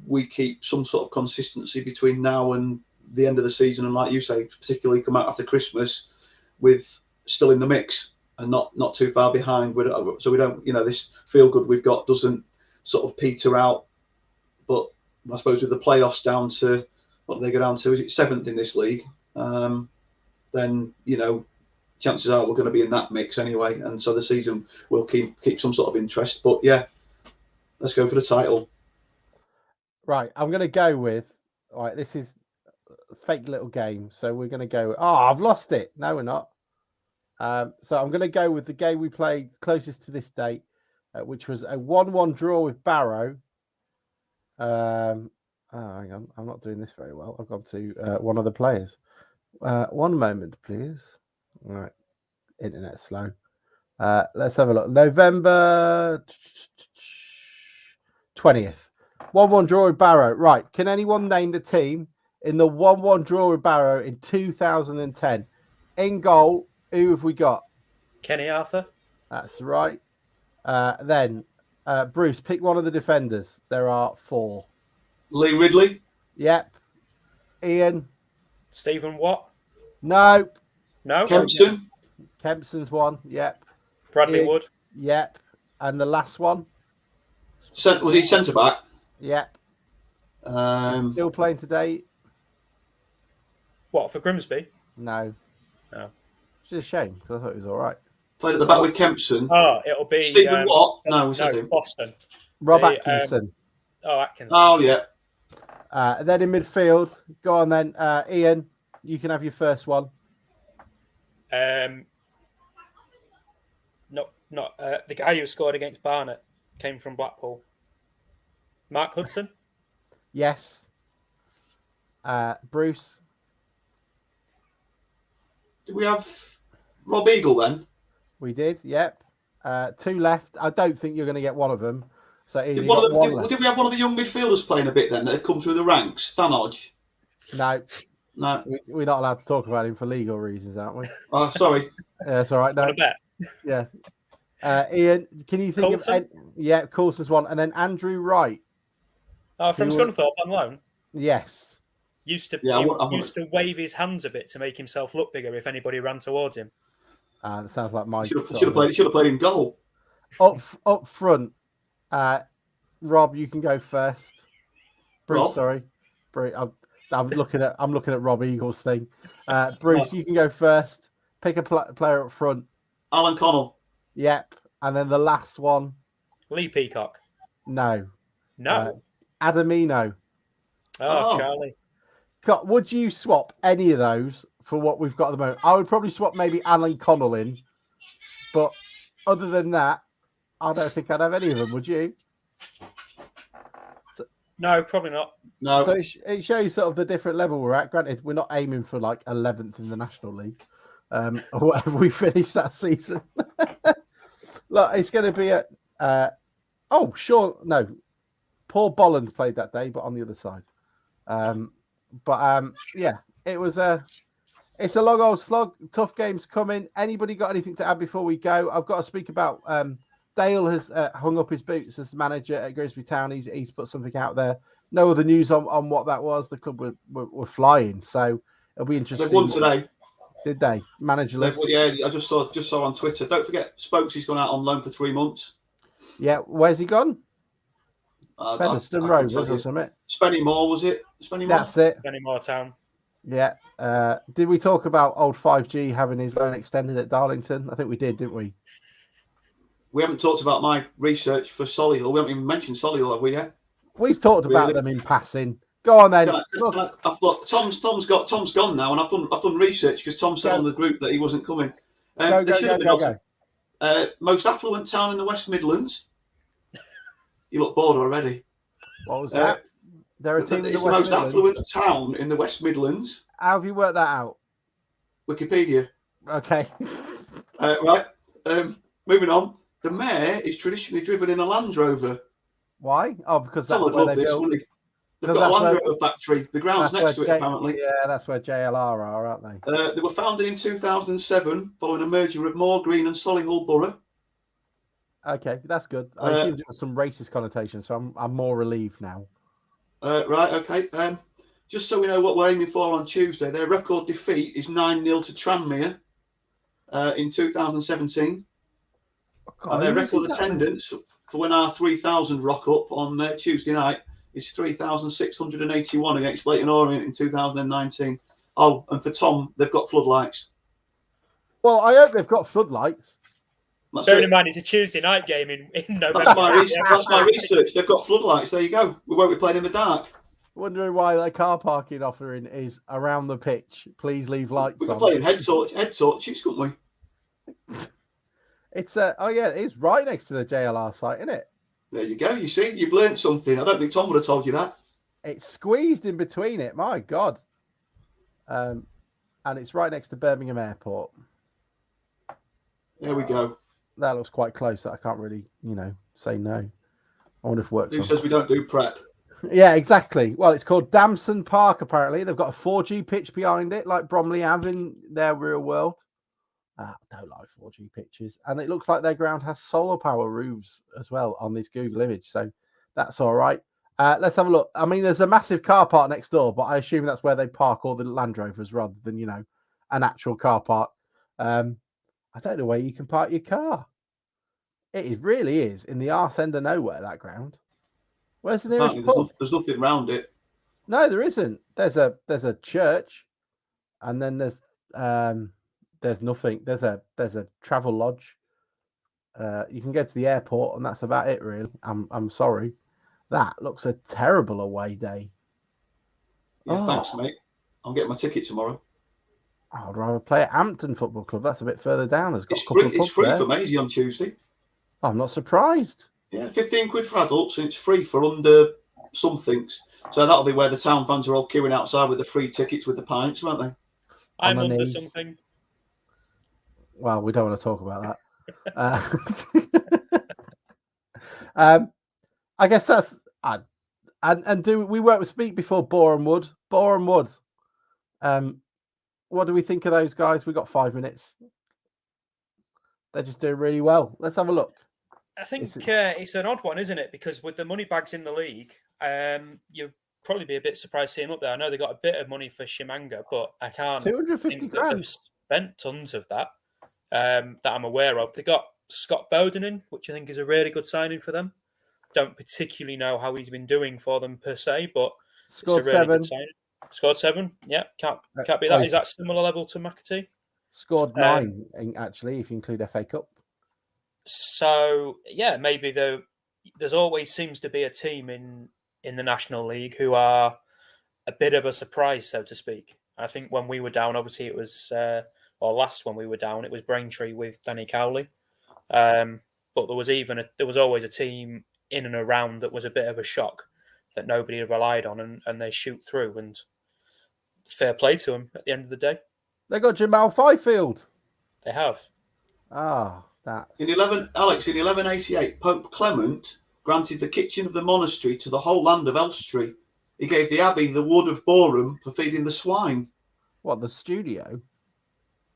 we keep some sort of consistency between now and the end of the season, and like you say, particularly come out after Christmas with still in the mix and not too far behind. So we don't, this feel good we've got doesn't sort of peter out. But I suppose with the playoffs down to what do they go down to? Is it 7th in this league? Then chances are we're going to be in that mix anyway, and so the season will keep some sort of interest. But yeah, let's go for the title. Right, I'm going to go with. All right, this is a fake little game, so we're going to go. I've lost it. No, we're not. So I'm going to go with the game we played closest to this date, which was a 1-1 draw with Barrow. Hang on, I'm not doing this very well. I've gone to one of the players. One moment, please. All right, internet's slow. Let's have a look. November 20th. 1-1 draw with Barrow. Right. Can anyone name the team in the 1-1 draw with Barrow in 2010? In goal, who have we got? Kenny Arthur. That's right. Then, Bruce, pick one of the defenders. There are 4. Lee Ridley. Yep. Ian. Stephen Watt. No. Kempson. Kempson's one. Yep. Bradley Ian. Wood. Yep. And the last one? Was he centre back? Yep. Still playing today? What, for Grimsby? No. No. It's a shame because I thought it was all right. Played at the back with Kempson. Oh, it'll be Stephen Watt. No, we said him. Boston. Rob Atkinson. Atkinson. Oh yeah. Then in midfield, go on then, Ian. You can have your first one. Not the guy who scored against Barnet came from Blackpool. Mark Hudson. Yes. Bruce. Did we have Rob Eagle then? We did. Yep. 2 left. I don't think you're going to get one of them. So Did we have one of the young midfielders playing a bit then that had come through the ranks? Thanodge? No. We're not allowed to talk about him for legal reasons, aren't we? Oh, sorry. That's all right. No. Yeah. Ian, can you think Coulson? of? Coulson's one, and then Andrew Wright. Oh, from Scunthorpe on loan. Yes. Used to wave his hands a bit to make himself look bigger if anybody ran towards him. That sounds like my. Should have played in goal. Up front, Rob, you can go first. Bruce, Rob? sorry, Bruce, I'm looking at Rob Eagle's thing. Bruce, you can go first. Pick a player up front. Alan Connell. Yep, and then the last one. Lee Peacock. No. Oh, Adamino. Charlie. Would you swap any of those for what we've got at the moment? I would probably swap maybe Alan Connell in, but other than that, I don't think I'd have any of them. Would you? No, probably not. No. So it shows sort of the different level we're at. Granted, we're not aiming for like 11th in the National League, or whatever we finish that season. Look, it's going to be a. Paul Bolland played that day, but on the other side. Yeah, it was It's a long old slog. Tough games coming. Anybody got anything to add before we go? I've got to speak about Dale has hung up his boots as manager at Grimsby Town. He's put something out there. No other news on what that was. The club were flying, so it'll be interesting. They've won today. Did they? Managerless? Yeah, I just saw on Twitter. Don't forget, Spokesy's gone out on loan for 3 months. Yeah, where's he gone? Featherstone Rovers or something. Spennymoor, was it? Spennymoor? That's it. Spennymoor Town. Yeah. Did we talk about old 5G having his loan extended at Darlington? I think we did, didn't we? We haven't talked about my research for Solihull. We haven't even mentioned Solihull, have we yet? We've talked about them in passing. Go on then. I've got Tom's gone now, and I've done research because Tom said on the group that he wasn't coming. Go. Most affluent town in the West Midlands. You look bored already. What was that? They're a team in the it's West the most Midlands. affluent town in the West Midlands. How have you worked that out? Wikipedia. Okay. Right. Moving on. The mayor is traditionally driven in a Land Rover. Why? Oh, because that's Tom where would they love build. this. They've got a Land Rover factory. The ground's next to it, apparently. Yeah, that's where JLR are, aren't they? They were founded in 2007 following a merger of Moor Green and Solihull Borough. Okay, that's good. I assumed it was some racist connotation, so I'm more relieved now. Right, okay. Just so we know what we're aiming for on Tuesday, their record defeat is 9-0 to Tranmere in 2017. God, and their record attendance for when our 3,000 rock up on Tuesday night is 3,681 against Leyton Orient in 2019. Oh, and for Tom, they've got floodlights. Well, I hope they've got floodlights. Bearing in mind, it's a Tuesday night game in November. That's my research. They've got floodlights. There you go. We won't be playing in the dark. Wondering why their car parking offering is around the pitch. Please leave lights on. We're playing head torches, couldn't we? It's it is right next to the JLR site, isn't it? There you go. You see, you've learned something. I don't think Tom would have told you that. It's squeezed in between it. My God. And it's right next to Birmingham Airport. There we go. That looks quite close. That I can't really, say no. I wonder if it works. Who says we don't do prep? Yeah, exactly. Well, it's called Damson Park, apparently. They've got a 4G pitch behind it, like Bromley have in their real world. I don't like 4G pitches. And it looks like their ground has solar power roofs as well on this Google image. So that's all right. Let's have a look. I mean, there's a massive car park next door, but I assume that's where they park all the Land Rovers rather than, an actual car park. I don't know where you can park your car. It really is in the arse end of nowhere, that ground. Where's the nearest pub? There's nothing around it. No, there isn't. There's a church, and then there's nothing. There's a travel lodge. You can get to the airport, and that's about it, really. I'm sorry. That looks a terrible away day. Yeah, thanks, mate. I'll get my ticket tomorrow. I'd rather play at Hampton Football Club. That's a bit further down. It's free for Maisie on Tuesday. I'm not surprised. Yeah, 15 quid for adults, and it's free for under somethings. So that'll be where the town fans are all queuing outside with the free tickets with the pints, won't they? I'm under something. Well, we don't want to talk about that. I guess that's and do we work with Speak before Boreham Wood? Boreham Wood. What do we think of those guys? We've got 5 minutes. They're just doing really well. Let's have a look. I think it's an odd one, isn't it? Because with the money bags in the league, you'll probably be a bit surprised to see him up there. I know they got a bit of money for Shimanga, but I can't 250 grand. They've spent tons of that that I'm aware of. They got Scott Bowden in, which I think is a really good signing for them. Don't particularly know how he's been doing for them per se, but scored it's a really 7. good signing. Scored 7. Yeah, can't be that. Is that similar level to McAtee? Scored 9, actually, if you include FA Cup. So yeah, maybe there's always seems to be a team in the National League who are a bit of a surprise, so to speak. I think when we were down, obviously it was, or last when we were down, it was Braintree with Danny Cowley. But there was always a team in and around that was a bit of a shock that nobody had relied on, and they shoot through. And fair play to them at the end of the day. They got Jamal Fifield. They have. That's in 1188, Pope Clement granted the kitchen of the monastery to the whole land of Elstree. He gave the abbey the wood of Boreham for feeding the swine. What, the studio?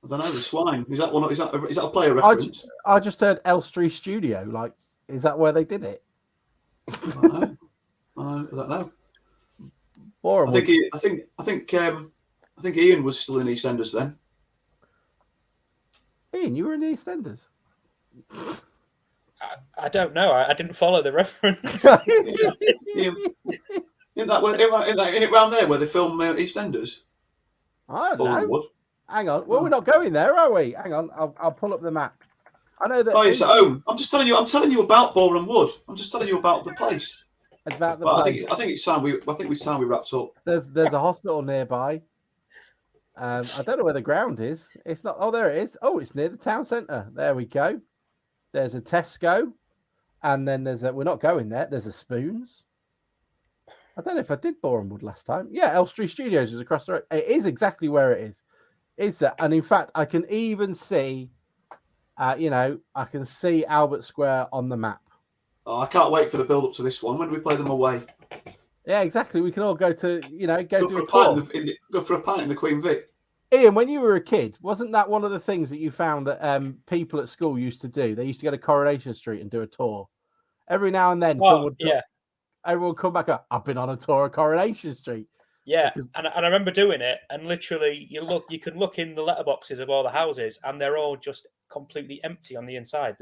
I don't know. The swine. Is that one? Is that a player reference? I just heard Elstree Studio. Like, is that where they did it? I don't know. I think Ian was still in EastEnders then. Ian, you were in EastEnders. I don't know. I didn't follow the reference. Isn't it round there where they film EastEnders? I don't know. Hang on. Well, we're not going there, are we? Hang on. I'll pull up the map. I know that. Oh, it's at home. I'm telling you about Boreham Wood. I'm just telling you about the place. About the place. I think it's time we wrapped up. There's a hospital nearby. I don't know where the ground is. It's not. Oh, there it is. Oh, it's near the town centre. There we go. There's a Tesco, and then we're not going there. There's a Spoons. I don't know if I did Boreham Wood last time. Yeah, Elstree Studios is across the road. It is exactly where it is. Is that? And in fact, I can even see, I can see Albert Square on the map. Oh, I can't wait for the build up to this one. When do we play them away? Yeah, exactly. We can all go to, go for a pint in the Queen Vic. Ian, when you were a kid, wasn't that one of the things that you found that people at school used to do? They used to go to Coronation Street and do a tour. Every now and then, everyone would come back up. I've been on a tour of Coronation Street. Yeah, and I remember doing it, and literally, you can look in the letterboxes of all the houses, and they're all just completely empty on the inside.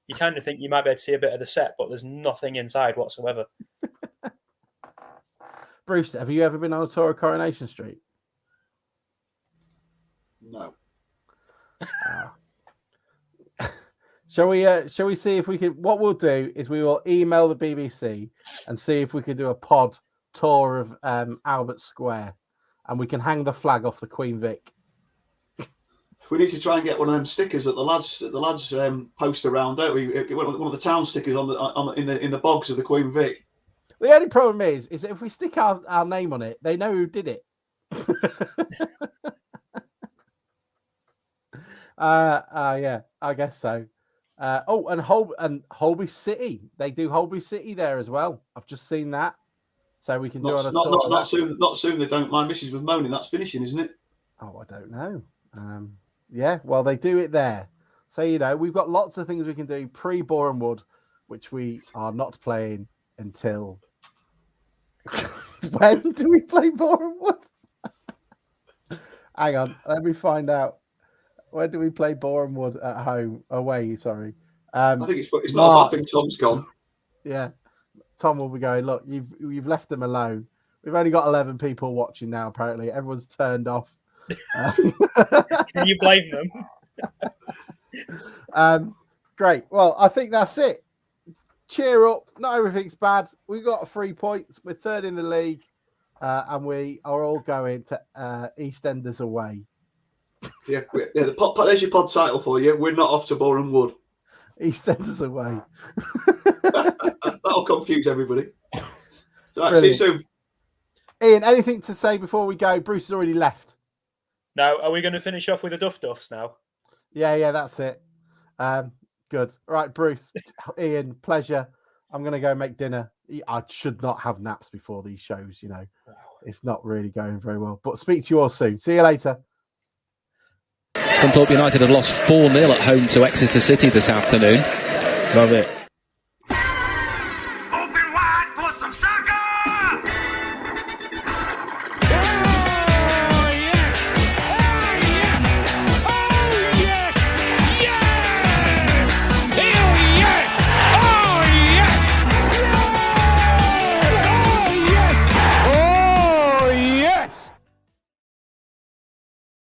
You kind of think you might be able to see a bit of the set, but there's nothing inside whatsoever. Bruce, have you ever been on a tour of Coronation Street? No. Shall we see if we can? What we'll do is we will email the BBC and see if we can do a pod tour of Albert Square, and we can hang the flag off the Queen Vic. We need to try and get one of them stickers that the lads post around, don't we? One of the town stickers in the bogs of the Queen Vic. The only problem is that if we stick our name on it, they know who did it. Yeah, I guess so. And Holby City. They do Holby City there as well. I've just seen that. So we can do it not soon. They don't. My missus was moaning. That's finishing, isn't it? Oh, I don't know. Yeah, well, they do it there. So we've got lots of things we can do pre-Boreham Wood, which we are not playing until. When do we play Boreham Wood? Hang on, let me find out. When do we play Boreham Wood at home? Away, sorry. I think it's not. I think Tom's gone. Yeah, Tom will be going. Look, you've left them alone. We've only got 11 people watching now. Apparently, everyone's turned off. Can you blame them? Great. Well, I think that's it. Cheer up. Not everything's bad. We've got 3 points. We're third in the league, and we are all going to EastEnders away. Yeah. There's your pod title for you. We're not off to Boreham Wood. EastEnders away. That'll confuse everybody. Right, see you soon. Ian, anything to say before we go? Bruce has already left. No, are we going to finish off with the Duffs now? Yeah, that's it. Good. All right, Bruce, Ian, pleasure. I'm going to go make dinner. I should not have naps before these shows, It's not really going very well. But speak to you all soon. See you later. Scunthorpe United had lost 4-0 at home to Exeter City this afternoon. Love it.